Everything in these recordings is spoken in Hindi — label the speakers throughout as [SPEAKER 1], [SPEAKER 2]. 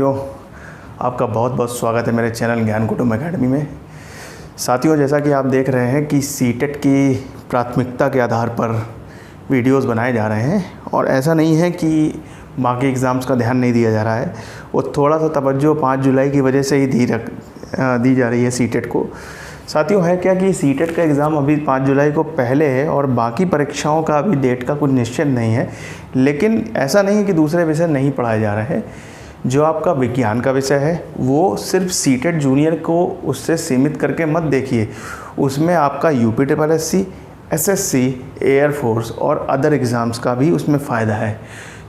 [SPEAKER 1] साथियों, आपका बहुत बहुत स्वागत है मेरे चैनल ज्ञान कुटुंब एकेडमी में। साथियों, जैसा कि आप देख रहे हैं कि सीटेट की प्राथमिकता के आधार पर वीडियोस बनाए जा रहे हैं और ऐसा नहीं है कि बाकी एग्ज़ाम्स का ध्यान नहीं दिया जा रहा है। वो थोड़ा सा तवज्जो 5 जुलाई की वजह से ही दी जा रही है सीटेट को। साथियों, है क्या कि सीटेट का एग्ज़ाम अभी 5 जुलाई को पहले है और बाकी परीक्षाओं का अभी डेट का कुछ निश्चित नहीं है। लेकिन ऐसा नहीं है कि दूसरे विषय नहीं पढ़ाए जा रहे हैं। जो आपका विज्ञान का विषय है वो सिर्फ सीटेट जूनियर को उससे सीमित करके मत देखिए। उसमें आपका यूपीएससी, एसएससी, एयरफोर्स और अदर एग्ज़ाम्स का भी उसमें फ़ायदा है।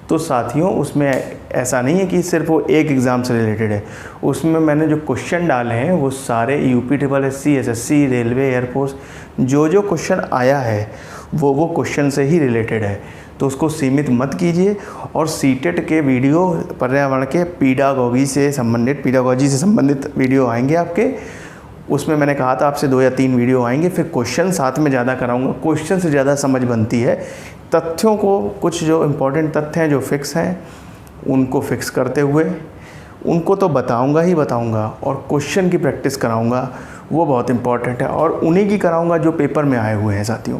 [SPEAKER 1] तो साथियों, उसमें ऐसा नहीं है कि सिर्फ वो एक एग्ज़ाम से रिलेटेड है। उसमें मैंने जो क्वेश्चन डाले हैं वो सारे यूपीएससी, एसएससी, रेलवे, एयरफोर्स जो क्वेश्चन आया है वो क्वेश्चन से ही रिलेटेड है। तो उसको सीमित मत कीजिए। और सीटेट के वीडियो पर्यावरण के पीडागोजी से संबंधित वीडियो आएंगे आपके। उसमें मैंने कहा था आपसे 2 या 3 वीडियो आएंगे, फिर क्वेश्चन साथ में ज़्यादा कराऊंगा। क्वेश्चन से ज़्यादा समझ बनती है। तथ्यों को, कुछ जो इम्पोर्टेंट तथ्य हैं जो फिक्स हैं उनको फिक्स करते हुए उनको तो बताऊंगा ही बताऊंगा और क्वेश्चन की प्रैक्टिस कराऊंगा, वो बहुत इम्पॉर्टेंट है। और उन्हीं की कराऊंगा जो पेपर में आए हुए हैं साथियों।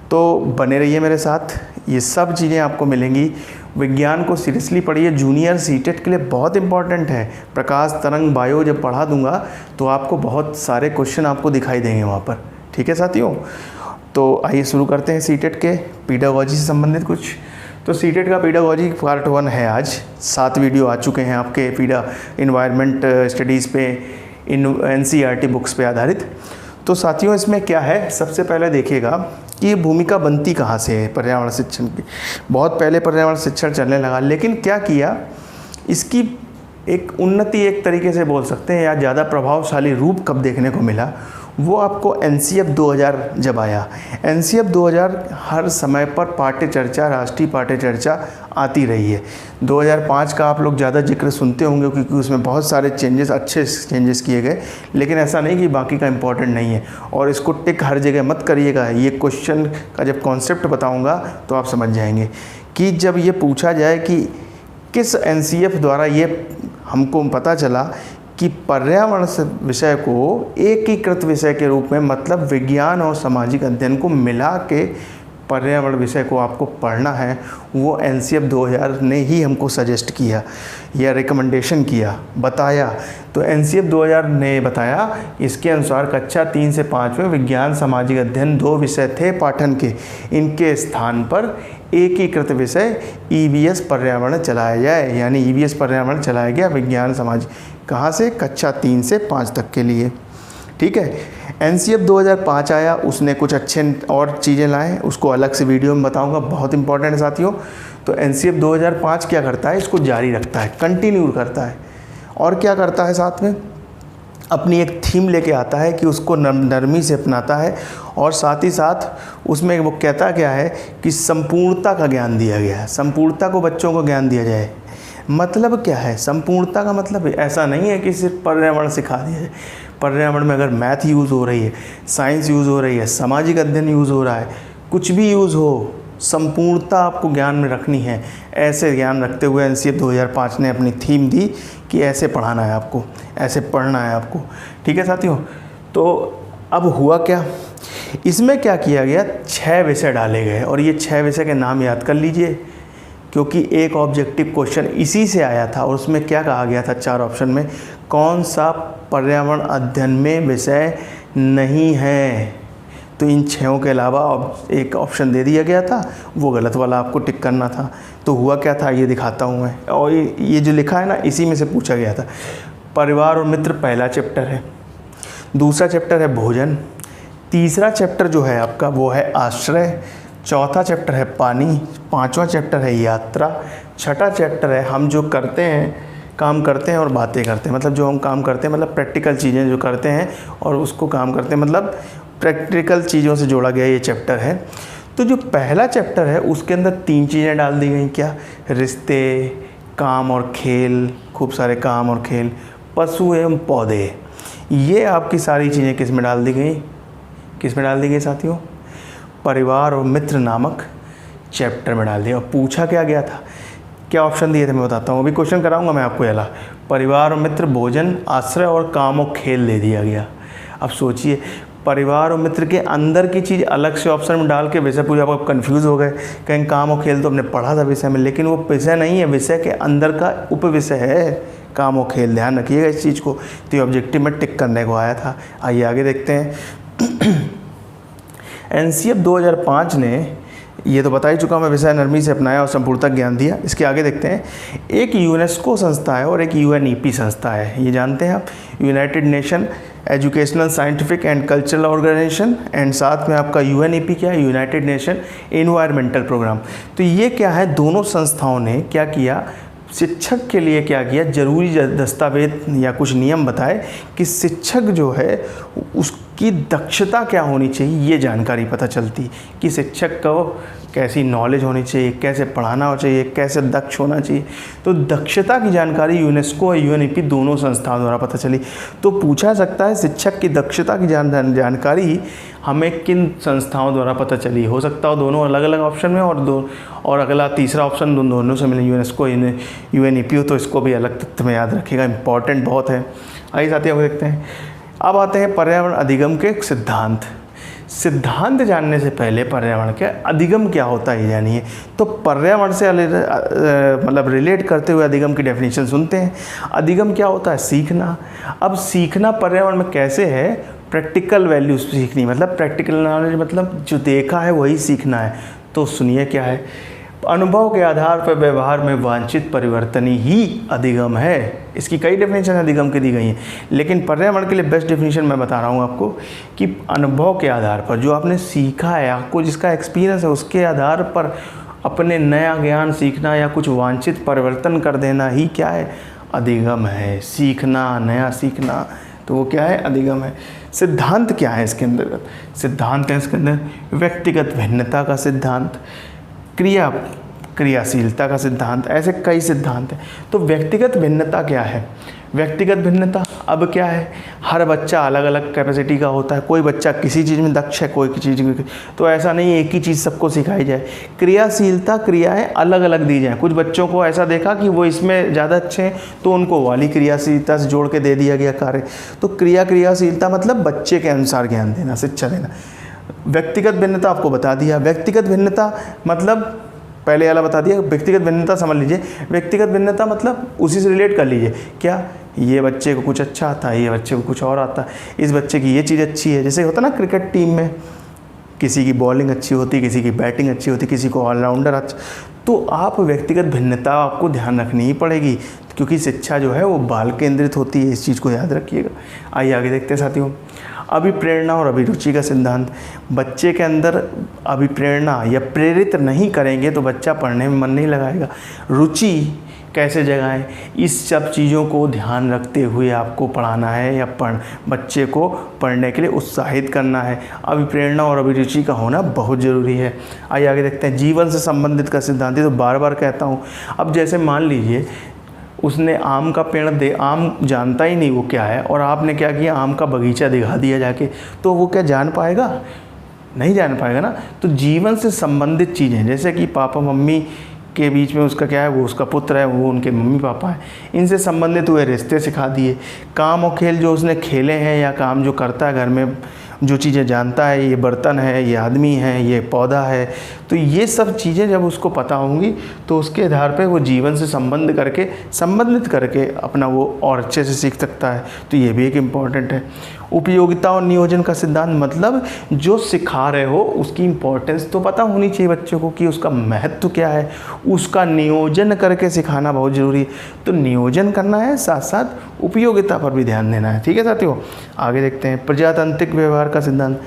[SPEAKER 1] तो बने रहिए मेरे साथ, ये सब चीज़ें आपको मिलेंगी। विज्ञान को सीरियसली पढ़िए, जूनियर सीटेट के लिए बहुत इंपॉर्टेंट है। प्रकाश तरंग बायो जब पढ़ा दूंगा तो आपको बहुत सारे क्वेश्चन आपको दिखाई देंगे वहाँ पर। ठीक है साथियों, तो आइए शुरू करते हैं सीटेट के पीडागोजी से संबंधित कुछ। तो सीटेट का पीडागोजी पार्ट 1 है। आज 7 वीडियो आ चुके हैं आपके इन्वायरमेंट स्टडीज़ पे, एनसीईआरटी बुक्स पे आधारित। तो साथियों, इसमें क्या है, सबसे पहले देखिएगा कि ये भूमिका बनती कहाँ से है पर्यावरण शिक्षण की। बहुत पहले पर्यावरण शिक्षण चलने लगा, लेकिन क्या किया, इसकी एक उन्नति एक तरीके से बोल सकते हैं या ज़्यादा प्रभावशाली रूप कब देखने को मिला, वो आपको एनसीईएफ 2000 जब आया। एनसीईएफ 2000 हर समय पर पाठ्य चर्चा, राष्ट्रीय पाठ्य चर्चा आती रही है। 2005 का आप लोग ज़्यादा जिक्र सुनते होंगे क्योंकि उसमें बहुत सारे अच्छे चेंजेस किए गए। लेकिन ऐसा नहीं कि बाकी का इम्पोर्टेंट नहीं है। और इसको टिक हर जगह मत करिएगा। ये क्वेश्चन का जब कॉन्सेप्ट बताऊँगा तो आप समझ जाएंगे कि जब ये पूछा जाए कि किस एनसीईएफ द्वारा ये हमको पता चला कि पर्यावरण विषय को एकीकृत विषय के रूप में, मतलब विज्ञान और सामाजिक अध्ययन को मिला के पर्यावरण विषय को आपको पढ़ना है, वो एनसीईएफ 2000 ने ही हमको सजेस्ट किया या रिकमेंडेशन किया, बताया। तो एनसीईएफ 2000 ने बताया, इसके अनुसार कक्षा 3 से 5 में विज्ञान सामाजिक अध्ययन 2 विषय थे पाठन के, इनके स्थान पर एकीकृत विषय ईवीएस पर्यावरण चलाया जाए। यानी ईवीएस पर्यावरण चलाया गया विज्ञान समाज, कहाँ से, कक्षा 3 से 5 तक के लिए। ठीक है। एनसीईएफ 2005 आया, उसने कुछ अच्छे और चीज़ें लाए, उसको अलग से वीडियो में बताऊंगा, बहुत इंपॉर्टेंट है साथियों। तो एनसीईएफ 2005 क्या करता है, इसको जारी रखता है, कंटिन्यू करता है। और क्या करता है, साथ में अपनी एक थीम लेके आता है कि उसको नरमी से अपनाता है। और साथ ही साथ उसमें वो कहता क्या है कि संपूर्णता का ज्ञान दिया गया है। संपूर्णता को बच्चों को ज्ञान दिया जाए। मतलब क्या है संपूर्णता का मतलब? ऐसा नहीं है कि सिर्फ पर्यावरण सिखा दिया जाए। पर्यावरण में अगर मैथ यूज़ हो रही है, साइंस यूज़ हो रही है, सामाजिक अध्ययन यूज़ हो रहा है, कुछ भी यूज़ हो, संपूर्णता आपको ज्ञान में रखनी है। ऐसे ज्ञान रखते हुए एनसीईएफ 2005 ने अपनी थीम दी कि ऐसे पढ़ाना है आपको, ऐसे पढ़ना है आपको। ठीक है साथियों। तो अब हुआ क्या, इसमें क्या किया गया, 6 विषय डाले गए। और ये 6 विषय के नाम याद कर लीजिए क्योंकि एक ऑब्जेक्टिव क्वेश्चन इसी से आया था। और उसमें क्या कहा गया था 4 ऑप्शन में, कौन सा पर्यावरण अध्ययन में विषय नहीं है। तो इन 6 के अलावा एक ऑप्शन दे दिया गया था, वो गलत वाला आपको टिक करना था। तो हुआ क्या था ये दिखाता हूँ मैं। और ये जो लिखा है ना, इसी में से पूछा गया था। परिवार और मित्र पहला चैप्टर है, दूसरा चैप्टर है भोजन, तीसरा चैप्टर जो है आपका वो है आश्रय, चौथा चैप्टर है पानी, 5वां चैप्टर है यात्रा, छठा चैप्टर है हम जो करते हैं, काम करते हैं और बातें करते हैं। मतलब जो हम काम करते हैं, मतलब प्रैक्टिकल चीज़ें जो करते हैं और उसको काम करते हैं, मतलब प्रैक्टिकल चीज़ों से जोड़ा गया ये चैप्टर है। तो जो पहला चैप्टर है उसके अंदर 3 चीज़ें डाल दी गई। क्या? रिश्ते, काम और खेल, खूब सारे काम और खेल, पशु एवं पौधे। ये आपकी सारी चीज़ें किस में डाल दी गई, किस में डाल दी गई साथियों? परिवार और मित्र नामक चैप्टर में डाल दिया। और पूछा क्या गया था क्या ऑप्शन दिए थे मैं बताता हूँ, अभी क्वेश्चन कराऊंगा मैं आपको। यला परिवार और मित्र, भोजन, आश्रय और काम और खेल दे दिया गया। अब सोचिए, परिवार और मित्र के अंदर की चीज़ अलग से ऑप्शन में डाल के विषय पूछा, आप कंफ्यूज हो गए, कहीं काम और खेल तो हमने पढ़ा था विषय में, लेकिन वो विषय नहीं है, विषय के अंदर का उपविषय है काम और खेल। ध्यान रखिएगा इस चीज़ को। तो ये ऑब्जेक्टिव में टिक करने को आया था। आइए आगे देखते हैं। एनसीएफ 2005 ने, ये तो बता ही चुका मैं, विषय नरमी से अपनाया और संपूर्णता ज्ञान दिया। इसके आगे देखते हैं, एक यूनेस्को संस्था है और एक यूएनईपी संस्था है, ये जानते हैं आप, United Nation Educational Scientific and Cultural Organization, and साथ में आपका यूएनईपी क्या है, यूनाइटेड नेशन एनवायरमेंटल प्रोग्राम। तो ये क्या है, दोनों संस्थाओं ने क्या किया, शिक्षक के लिए क्या किया, जरूरी दस्तावेज या कुछ नियम बताए कि शिक्षक जो है उसकी दक्षता क्या होनी चाहिए, ये जानकारी पता चलती कि शिक्षक को कैसी नॉलेज होनी चाहिए, कैसे पढ़ाना हो चाहिए, कैसे दक्ष होना चाहिए। तो दक्षता की जानकारी यूनेस्को और यूएनईपी दोनों संस्थाओं द्वारा पता चली। तो पूछा सकता है शिक्षक की दक्षता की जानकारी हमें किन संस्थाओं द्वारा पता चली, हो सकता हो दोनों अलग अलग ऑप्शन में, और अगला तीसरा ऑप्शन दोनों से मिले, यूनेस्को यूएनईपी हो, तो इसको भी अलग तथ्य में याद रखिएगा, इंपॉर्टेंट बहुत है। आइए साथियों को देखते हैं। अब आते हैं पर्यावरण अधिगम के सिद्धांत। सिद्धांत जानने से पहले पर्यावरण के अधिगम क्या होता है ये जानिए। तो पर्यावरण से मतलब रिलेट करते हुए अधिगम की डेफिनेशन सुनते हैं। अधिगम क्या होता है, सीखना। अब सीखना पर्यावरण में कैसे है, प्रैक्टिकल वैल्यूज सीखनी, मतलब प्रैक्टिकल नॉलेज, मतलब जो देखा है वही सीखना है। तो सुनिए क्या है, अनुभव के आधार पर व्यवहार में वांछित परिवर्तन ही अधिगम है। इसकी कई डेफिनेशन अधिगम की दी गई हैं, लेकिन पर्यावरण के लिए बेस्ट डेफिनेशन मैं बता रहा हूँ आपको कि अनुभव के आधार पर जो आपने सीखा है, आपको जिसका एक्सपीरियंस है, उसके आधार पर अपने नया ज्ञान सीखना या कुछ वांछित परिवर्तन कर देना ही क्या है, अधिगम है। सीखना, नया सीखना, तो वो क्या है, अधिगम है। सिद्धांत क्या है इसके अंतर्गत, सिद्धांत है इसके अंदर व्यक्तिगत भिन्नता का सिद्धांत, क्रियाशीलता का सिद्धांत, ऐसे कई सिद्धांत हैं। तो व्यक्तिगत भिन्नता क्या है, व्यक्तिगत भिन्नता अब क्या है, हर बच्चा अलग अलग कैपेसिटी का होता है, कोई बच्चा किसी चीज़ में दक्ष है, कोई चीज़ में, तो ऐसा नहीं एक ही चीज़ सबको सिखाई जाए। क्रियाशीलता, क्रियाएं अलग अलग दी जाएँ, कुछ बच्चों को ऐसा देखा कि वो इसमें ज़्यादा अच्छे हैं तो उनको वाली क्रियाशीलता से जोड़ के दे दिया गया कार्य। तो क्रियाशीलता मतलब बच्चे के अनुसार ज्ञान देना, शिक्षा देना। व्यक्तिगत भिन्नता आपको बता दिया। व्यक्तिगत भिन्नता मतलब पहले वाला बता दिया, व्यक्तिगत भिन्नता समझ लीजिए। व्यक्तिगत भिन्नता मतलब उसी से रिलेट कर लीजिए, क्या ये बच्चे को कुछ अच्छा आता है, ये बच्चे को कुछ और आता है, इस बच्चे की ये चीज़ अच्छी है। जैसे होता ना क्रिकेट टीम में, किसी की बॉलिंग अच्छी होती, किसी की बैटिंग अच्छी होती, किसी को ऑलराउंडर अच्छा। तो आप व्यक्तिगत भिन्नता आपको ध्यान रखनी ही पड़ेगी, क्योंकि शिक्षा जो है वो बाल केंद्रित होती है, इस चीज़ को याद रखिएगा। आइए आगे देखते हैं साथियों, अभिप्रेरणा और अभिरुचि का सिद्धांत। बच्चे के अंदर अभिप्रेरणा या प्रेरित नहीं करेंगे तो बच्चा पढ़ने में मन नहीं लगाएगा। रुचि कैसे जगाएं, इस सब चीज़ों को ध्यान रखते हुए आपको पढ़ाना है या बच्चे को पढ़ने के लिए उत्साहित करना है। अभिप्रेरणा और अभिरुचि का होना बहुत ज़रूरी है। आइए आगे देखते हैं, जीवन से संबंधित का सिद्धांत। ये तो बार बार कहता हूँ। अब जैसे मान लीजिए उसने आम का पेड़ आम जानता ही नहीं वो क्या है, और आपने क्या किया, आम का बगीचा दिखा दिया जाके, तो वो क्या जान पाएगा, नहीं जान पाएगा ना। तो जीवन से संबंधित चीज़ें, जैसे कि पापा मम्मी के बीच में उसका क्या है, वो उसका पुत्र है, वो उनके मम्मी पापा हैं, इनसे संबंधित हुए रिश्ते सिखा दिए। काम और खेल जो उसने खेले हैं या काम जो करता है घर में, जो चीज़ें जानता है, ये बर्तन है, ये आदमी है, ये पौधा है, तो ये सब चीज़ें जब उसको पता होंगी तो उसके आधार पे वो जीवन से संबंधित करके अपना वो और अच्छे से सीख सकता है। तो ये भी एक इम्पॉर्टेंट है। उपयोगिता और नियोजन का सिद्धांत मतलब जो सिखा रहे हो उसकी इम्पोर्टेंस तो पता होनी चाहिए बच्चों को कि उसका महत्व क्या है, उसका नियोजन करके सिखाना बहुत ज़रूरी है। तो नियोजन करना है, साथ साथ उपयोगिता पर भी ध्यान देना है। ठीक है साथियों, आगे देखते हैं, प्रजातांत्रिक व्यवहार का सिद्धांत।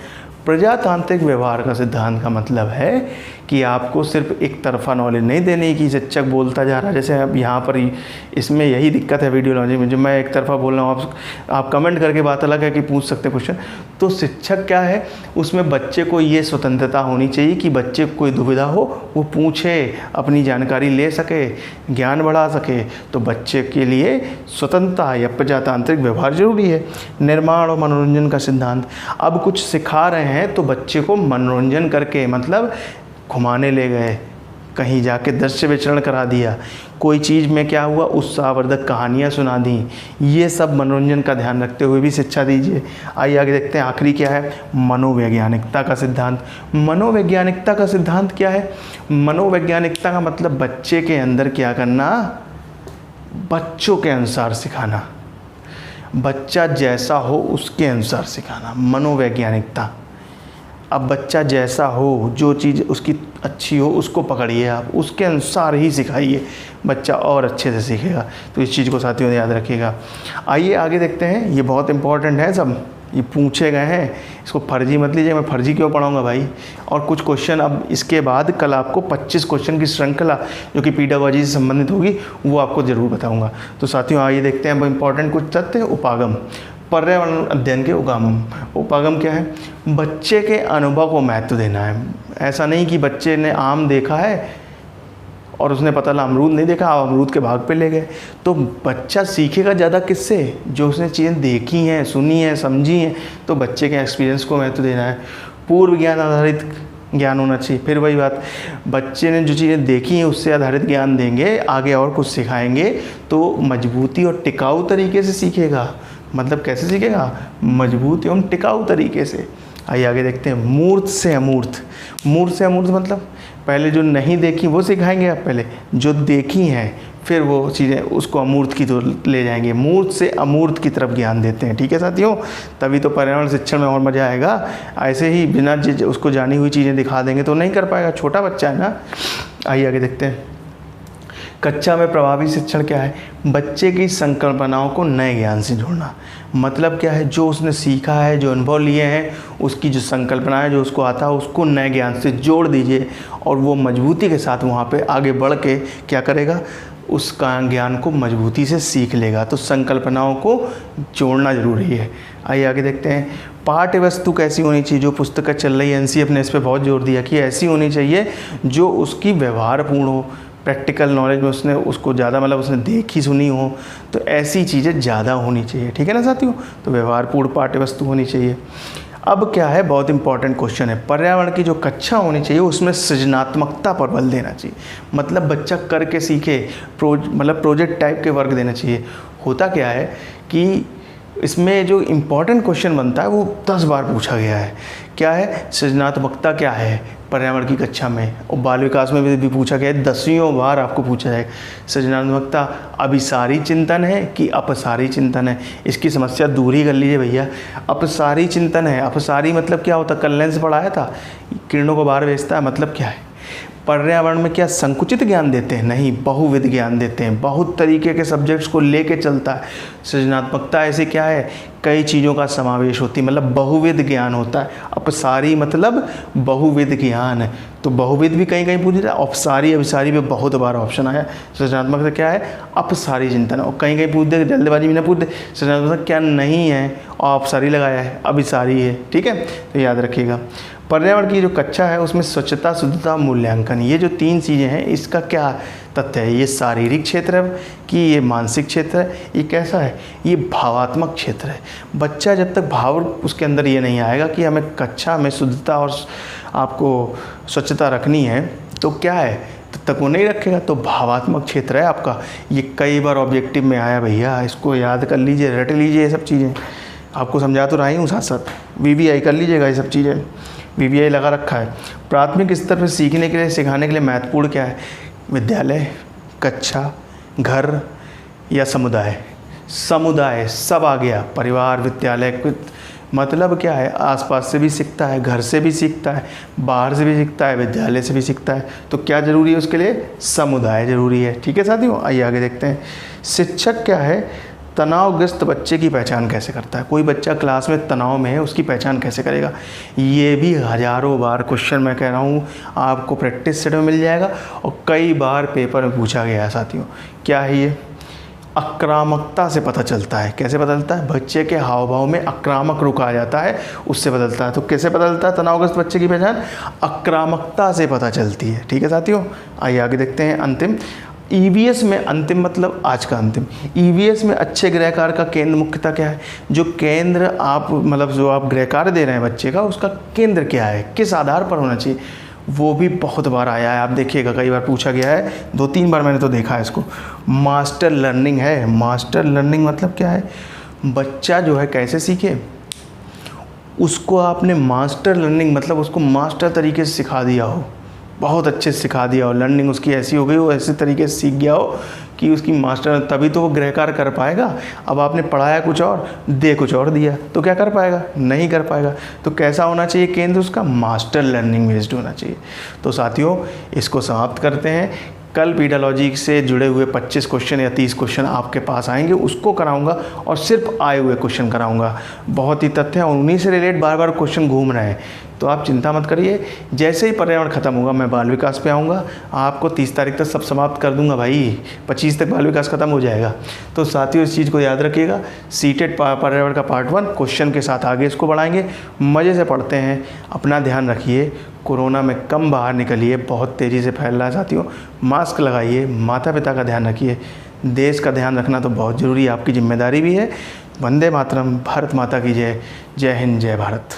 [SPEAKER 1] प्रजातांत्रिक व्यवहार का सिद्धांत का मतलब है कि आपको सिर्फ एक तरफा नॉलेज नहीं देनी कि शिक्षक बोलता जा रहा है। जैसे अब यहाँ पर इसमें यही दिक्कत है वीडियोलॉजी में, जो मैं एक तरफा बोल रहा हूँ, आप कमेंट करके बात अलग है कि पूछ सकते क्वेश्चन। तो शिक्षक क्या है, उसमें बच्चे को ये स्वतंत्रता होनी चाहिए कि बच्चे को कोई दुविधा हो वो पूछे, अपनी जानकारी ले सके, ज्ञान बढ़ा सके। तो बच्चे के लिए स्वतंत्रता या प्रजातांत्रिक व्यवहार जरूरी है। निर्माण और मनोरंजन का सिद्धांत। अब कुछ सिखा रहे हैं तो बच्चे को मनोरंजन करके, मतलब घुमाने ले गए, कहीं जाके दृश्य विचरण करा दिया, कोई चीज़ में क्या हुआ, उत्साहवर्धक कहानियाँ सुना दी, ये सब मनोरंजन का ध्यान रखते हुए भी शिक्षा दीजिए। आइए आगे देखते हैं, आखिरी क्या है, मनोवैज्ञानिकता का सिद्धांत। मनोवैज्ञानिकता का सिद्धांत क्या है? मनोवैज्ञानिकता का मतलब बच्चे के अंदर क्या करना, बच्चों के अनुसार सिखाना, बच्चा जैसा हो उसके अनुसार सिखाना, मनोवैज्ञानिकता। अब बच्चा जैसा हो, जो चीज़ उसकी अच्छी हो उसको पकड़िए, आप उसके अनुसार ही सिखाइए, बच्चा और अच्छे से सीखेगा। तो इस चीज़ को साथियों याद रखिएगा। आइए आगे देखते हैं, ये बहुत इंपॉर्टेंट है, सब ये पूछे गए हैं, इसको फर्जी मत लीजिए, मैं फर्जी क्यों पढ़ाऊँगा भाई। और कुछ क्वेश्चन अब इसके बाद कल आपको 25 क्वेश्चन की श्रृंखला जो कि पेडागोजी से संबंधित होगी वो आपको ज़रूर बताऊँगा। तो साथियों आइए देखते हैं अब इंपॉर्टेंट कुछ तथ्य। उपागम, पर्यावरण अध्ययन के उपागम। उपागम क्या है? बच्चे के अनुभव को महत्व देना है। ऐसा नहीं कि बच्चे ने आम देखा है और उसने पता लगा अमरूद नहीं देखा, आप अमरूद के भाग पे ले गए। तो बच्चा सीखेगा ज़्यादा किससे? जो उसने चीज़ें देखी हैं, सुनी हैं, समझी हैं। तो बच्चे के एक्सपीरियंस को महत्व देना है। पूर्व ज्ञान आधारित ज्ञान होना चाहिए। फिर वही बात, बच्चे ने जो चीज़ें देखी हैं उससे आधारित ज्ञान देंगे, आगे और कुछ सिखाएंगे तो मजबूती और टिकाऊ तरीके से सीखेगा। मतलब कैसे सीखेगा? मजबूत एवं टिकाऊ तरीके से। आइए आगे देखते हैं, मूर्त से अमूर्त। मूर्त से अमूर्त मतलब पहले जो नहीं देखी वो सिखाएंगे आप, पहले जो देखी हैं फिर वो चीज़ें उसको अमूर्त की तो ले जाएंगे। मूर्त से अमूर्त की तरफ ज्ञान देते हैं। ठीक है साथियों, तभी तो पर्यावरण शिक्षण में और मज़ा आएगा। ऐसे ही बिना उसको जानी हुई चीज़ें दिखा देंगे तो नहीं कर पाएगा, छोटा बच्चा है ना। आइए आगे देखते हैं, कक्षा में प्रभावी शिक्षण क्या है? बच्चे की संकल्पनाओं को नए ज्ञान से जोड़ना। मतलब क्या है? जो उसने सीखा है, जो अनुभव लिए हैं, उसकी जो संकल्पना है, जो उसको आता है, उसको नए ज्ञान से जोड़ दीजिए और वो मजबूती के साथ वहाँ पे आगे बढ़ के क्या करेगा? उसका ज्ञान को मजबूती से सीख लेगा। तो संकल्पनाओं को जोड़ना ज़रूरी है। आइए आगे देखते हैं, पाठ्य वस्तु कैसी होनी चाहिए? जो पुस्तकें चल रही है एनसीईआरटी ने इस पर बहुत जोर दिया कि ऐसी होनी चाहिए जो उसकी व्यवहारपूर्ण हो, प्रैक्टिकल नॉलेज में उसने उसको ज़्यादा मतलब उसने देखी सुनी हो, तो ऐसी चीज़ें ज़्यादा होनी चाहिए। ठीक है ना साथियों, तो व्यवहारपूर्ण पाठ्य वस्तु होनी चाहिए। अब क्या है, बहुत इंपॉर्टेंट क्वेश्चन है, पर्यावरण की जो कक्षा होनी चाहिए उसमें सृजनात्मकता पर बल देना चाहिए। मतलब बच्चा करके सीखे, मतलब प्रोजेक्ट टाइप के वर्क देना चाहिए। होता क्या है कि इसमें जो इम्पॉर्टेंट क्वेश्चन बनता है वो 10 बार पूछा गया है। क्या है? सृजनात्मकता क्या है पर्यावरण की कक्षा में, और बाल विकास में भी पूछा गया है, 10वीं बार आपको पूछा जाएगा। सृजनात्मकता अभिसारी चिंतन है कि अपसारी चिंतन है? इसकी समस्या दूर ही कर लीजिए भैया। अपसारी चिंतन है। अपसारी मतलब क्या होता है? कल से पढ़ाया था, किरणों को बाहर भेजता है। मतलब क्या है? पर्यावरण में क्या संकुचित ज्ञान देते हैं? नहीं, बहुविध ज्ञान देते हैं, बहुत तरीके के सब्जेक्ट्स को लेके चलता है। सृजनात्मकता ऐसे क्या है? कई चीज़ों का समावेश होती है, मतलब बहुविध ज्ञान होता है। अपसारी मतलब बहुविध ज्ञान, तो बहुविध भी कहीं कहीं पूछ रहा है, अपसारी अभिसारी में बहुत बार ऑप्शन आया। सृजनात्मकता क्या है? अपसारी चिंतन। और कहीं कहीं पूछ दे, जल्दबाजी में ना पूछ दे सृजनात्मकता क्या नहीं है और अपसारी लगाया है, अभिसारी है। ठीक है, तो याद रखिएगा। पर्यावरण की जो कक्षा है उसमें स्वच्छता, शुद्धता, मूल्यांकन, ये जो 3 चीज़ें हैं, इसका क्या तथ्य है? ये शारीरिक क्षेत्र है कि ये मानसिक क्षेत्र है? ये कैसा है? ये भावात्मक क्षेत्र है। बच्चा जब तक भाव उसके अंदर ये नहीं आएगा कि हमें कक्षा में शुद्धता और आपको स्वच्छता रखनी है, तो क्या है, तब तक वो नहीं रखेगा। तो भावात्मक क्षेत्र है आपका। ये कई बार ऑब्जेक्टिव में आया भैया, इसको याद कर लीजिए, रट लीजिए। ये सब चीज़ें आपको समझा तो रही हूँ, साथ साथ VVI कर लीजिएगा। ये सब चीज़ें VVI लगा रखा है। प्राथमिक स्तर पर सीखने के लिए, सिखाने के लिए महत्वपूर्ण क्या है? विद्यालय, कक्षा, घर या समुदाय? समुदाय सब आ गया, परिवार, विद्यालय। मतलब क्या है? आसपास से भी सीखता है, घर से भी सीखता है, बाहर से भी सीखता है, विद्यालय से भी सीखता है। तो क्या ज़रूरी है उसके लिए? समुदाय ज़रूरी है। ठीक है साथियों, आइए आगे देखते हैं। शिक्षक क्या है? तनावग्रस्त बच्चे की पहचान कैसे करता है? कोई बच्चा क्लास में तनाव में है, उसकी पहचान कैसे करेगा? ये भी हज़ारों बार क्वेश्चन मैं कह रहा हूँ आपको प्रैक्टिस सेट में मिल जाएगा और कई बार पेपर में पूछा गया है साथियों। क्या है ये? आक्रामकता से पता चलता है। कैसे पता चलता है? बच्चे के हाव भाव में आक्रामक रुक आ जाता है, उससे बदलता है। तो कैसे बदलता है तनावग्रस्त बच्चे की पहचान? आक्रामकता से पता चलती है। ठीक है साथियों, आइए आगे देखते हैं। अंतिम EVS में, अंतिम मतलब आज का अंतिम, EVS में अच्छे गृहकार का केंद्र मुख्यतः क्या है? जो केंद्र आप मतलब जो आप गृहकार दे रहे हैं बच्चे का, उसका केंद्र क्या है? किस आधार पर होना चाहिए? वो भी बहुत बार आया है। आप देखिएगा कई बार पूछा गया है, 2-3 बार मैंने तो देखा है इसको। मास्टर लर्निंग है। मास्टर लर्निंग मतलब क्या है? बच्चा जो है कैसे सीखे, उसको आपने मास्टर लर्निंग मतलब उसको मास्टर तरीके से सिखा दिया हो, बहुत अच्छे से सिखा दिया हो, लर्निंग उसकी ऐसी हो गई हो, ऐसे तरीके से सीख गया हो कि उसकी मास्टर, तभी तो वो गृह कार्य कर पाएगा। अब आपने पढ़ाया कुछ और, दे कुछ और दिया, तो क्या कर पाएगा? नहीं कर पाएगा। तो कैसा होना चाहिए केंद्र उसका? मास्टर लर्निंग बेस्ड होना चाहिए। तो साथियों, इसको समाप्त करते हैं। कल पीडालॉजी से जुड़े हुए 25 क्वेश्चन या 30 क्वेश्चन आपके पास आएंगे, उसको कराऊंगा और सिर्फ आए हुए क्वेश्चन कराऊंगा। बहुत ही तथ्य हैं और उन्हीं से रिलेटेड बार बार क्वेश्चन घूम रहे हैं, तो आप चिंता मत करिए। जैसे ही पर्यावरण खत्म होगा मैं बाल विकास पे आऊँगा, आपको 30 तारीख तक सब समाप्त कर दूंगा भाई, 25 तक बाल विकास खत्म हो जाएगा। तो साथियों, इस चीज़ को याद रखिएगा। सीटेट पर्यावरण का पार्ट 1 क्वेश्चन के साथ आगे इसको बढ़ाएंगे। मज़े से पढ़ते हैं, अपना ध्यान रखिए, कोरोना में कम बाहर निकलिए, बहुत तेज़ी से फैल रहा है साथियों। मास्क लगाइए, माता पिता का ध्यान रखिए, देश का ध्यान रखना तो बहुत ज़रूरी है, आपकी जिम्मेदारी भी है। वंदे मातरम, भारत माता की जय। जय हिंद, जय भारत।